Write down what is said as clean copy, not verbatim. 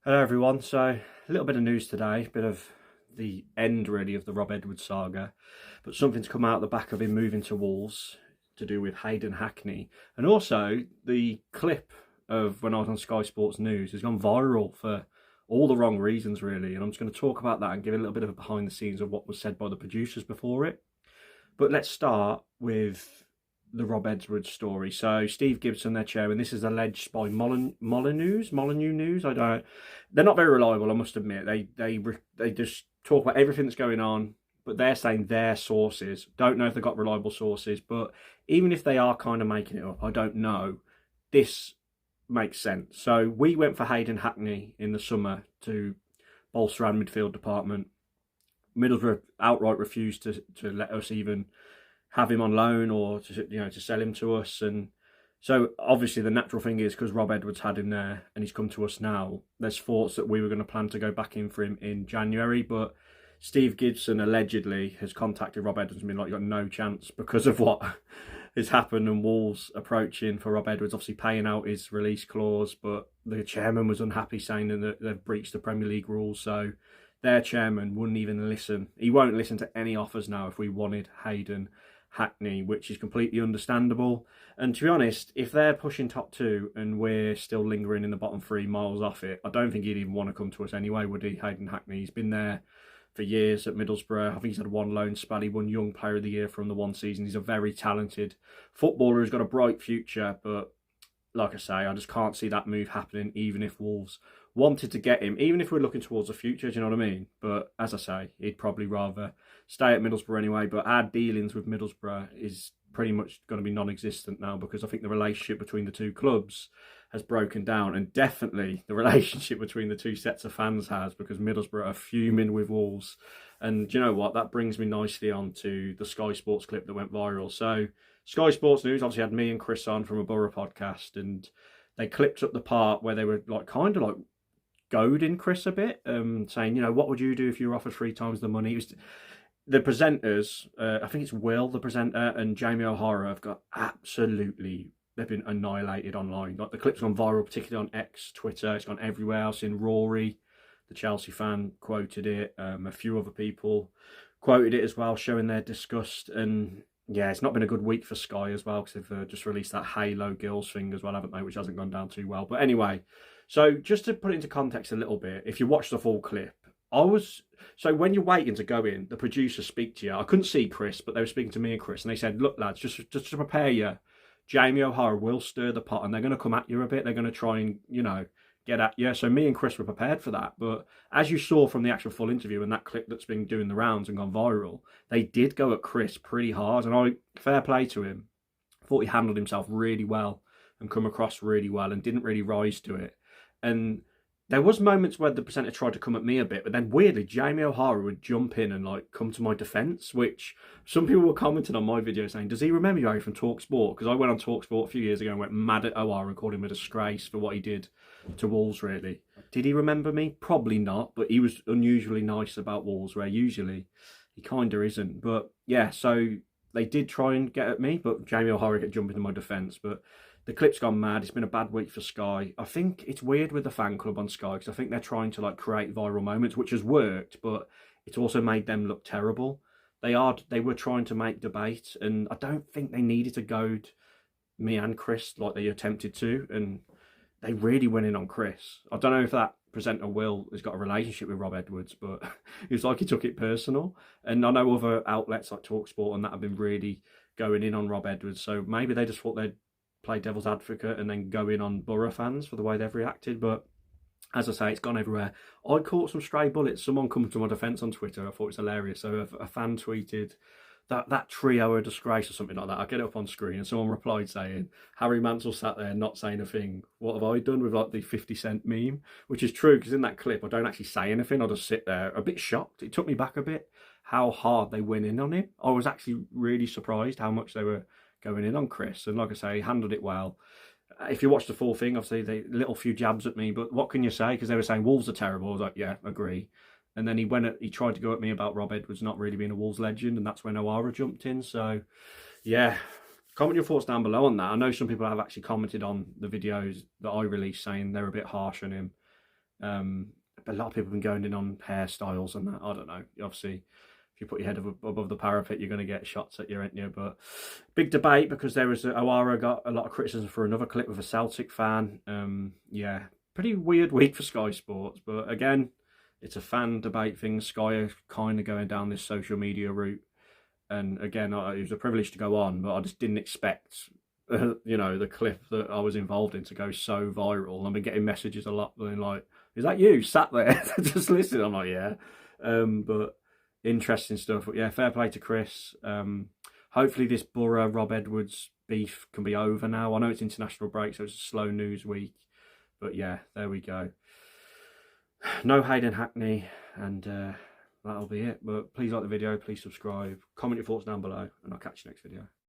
Hello everyone, so a little bit of news today, bit of the end really of the Rob Edwards saga, but something's come out the back of him moving to Wolves to do with Hayden Hackney, and also the clip of when I was on Sky Sports News has gone viral for all the wrong reasons really, and I'm just going to talk about that and give a little bit of a behind the scenes of what was said by the producers before it. But let's start with the Rob Edwards story. So Steve Gibson, their chairman, this is alleged by Molyneux News. I don't. They're not very reliable, I must admit. They just talk about everything that's going on, but they're saying their sources. Don't know if they've got reliable sources, but even if they are kind of making it up, I don't know. This makes sense. So we went for Hayden Hackney in the summer to bolster our midfield department. Middlesbrough outright refused to let us even have him on loan or to sell him to us. And so obviously the natural thing is, because Rob Edwards had him there and he's come to us now, there's thoughts that we were going to plan to go back in for him in January, but Steve Gibson allegedly has contacted Rob Edwards and been like, you got no chance because of what has happened, and Wolves approaching for Rob Edwards, obviously paying out his release clause, but the chairman was unhappy, saying that they've breached the Premier League rules. So their chairman wouldn't even listen. He won't listen to any offers now if we wanted Hayden Hackney, which is completely understandable. And to be honest, if they're pushing top two and we're still lingering in the bottom three miles off it, I don't think he'd even want to come to us anyway, would he, Hayden Hackney? He's been there for years at Middlesbrough. I think he's had one loan spell. He won Young Player of the Year from the one season. He's a very talented footballer who's got a bright future, but like I say, I just can't see that move happening, even if Wolves wanted to get him, even if we're looking towards the future, do you know what I mean? But as I say, he'd probably rather stay at Middlesbrough anyway. But our dealings with Middlesbrough is pretty much going to be non-existent now, because I think the relationship between the two clubs has broken down, and definitely the relationship between the two sets of fans has, because Middlesbrough are fuming with Wolves. And do you know what? That brings me nicely on to the Sky Sports clip that went viral. So Sky Sports News obviously had me and Chris on from a Boro podcast, and they clipped up the part where they were kind of goading Chris a bit, saying, what would you do if you were offered 3 times the money? It was the presenters, I think it's Will, the presenter, and Jamie O'Hara have got they've been annihilated online. Like, the clip's gone viral, particularly on X, Twitter. It's gone everywhere. I've seen Rory, the Chelsea fan, quoted it. A few other people quoted it as well, showing their disgust. And yeah, it's not been a good week for Sky as well, because they've just released that Halo Girls thing as well, haven't they? Which hasn't gone down too well. But anyway, so just to put it into context a little bit, if you watch the full clip, so when you're waiting to go in, the producers speak to you. I couldn't see Chris, but they were speaking to me and Chris, and they said, look, lads, just to prepare you, Jamie O'Hara will stir the pot, and they're going to come at you a bit. They're going to try and, get at you. So me and Chris were prepared for that. But as you saw from the actual full interview and that clip that's been doing the rounds and gone viral, they did go at Chris pretty hard. And fair play to him. I thought he handled himself really well and come across really well and didn't really rise to it. And there was moments where the presenter tried to come at me a bit, but then weirdly, Jamie O'Hara would jump in and come to my defence, which some people were commenting on my video saying, does he remember you from TalkSport? Because I went on TalkSport a few years ago and went mad at O'Hara and called him a disgrace for what he did to Wolves, really. Did he remember me? Probably not, but he was unusually nice about Wolves, where usually he kind of isn't. But yeah, so they did try and get at me, but Jamie O'Hara kept jumping to my defence. But the clip's gone mad. It's been a bad week for Sky. I think it's weird with the fan club on Sky, because I think they're trying to create viral moments, which has worked, but it's also made them look terrible. They were trying to make debate, and I don't think they needed to goad me and Chris like they attempted to, and they really went in on Chris. I don't know if that presenter Will has got a relationship with Rob Edwards, but it was like he took it personal. And I know other outlets like TalkSport and that have been really going in on Rob Edwards, so maybe they just thought they'd play devil's advocate and then go in on Boro fans for the way they've reacted. But as I say, it's gone everywhere. I caught some stray bullets. Someone come to my defence on Twitter. I thought it was hilarious. So a fan tweeted that trio are a disgrace or something like that. I get it up on screen, and someone replied saying, Harry Mansell sat there not saying a thing. What have I done with the 50-cent meme? Which is true, because in that clip I don't actually say anything. I just sit there a bit shocked. It took me back a bit how hard they went in on him. I was actually really surprised how much they were going in on Chris, and like I say, he handled it well. If you watch the full thing, obviously they little few jabs at me, but what can you say? Because they were saying Wolves are terrible. I was like, yeah, agree. And then he tried to go at me about Rob Edwards not really being a Wolves legend, and that's when O'Hara jumped in. So yeah, comment your thoughts down below on that. I know some people have actually commented on the videos that I released saying they're a bit harsh on him. But a lot of people have been going in on hairstyles and that. I don't know. Obviously, if you put your head above the parapet, you're going to get shots at you, aren't you? But big debate because there was O'Hara got a lot of criticism for another clip with a Celtic fan. Yeah, pretty weird week for Sky Sports. But again, it's a fan debate thing. Sky are kind of going down this social media route. And again, it was a privilege to go on, but I just didn't expect, you know, the clip that I was involved in to go so viral. I've been getting messages a lot being like, is that you sat there just listening? I'm like, yeah. But interesting stuff. But yeah, fair play to Chris. Hopefully this Boro Rob Edwards beef can be over now. I know it's international break, so it's a slow news week. But yeah, there we go. No Hayden Hackney, and that'll be it. But please like the video, please subscribe, comment your thoughts down below, and I'll catch you next video.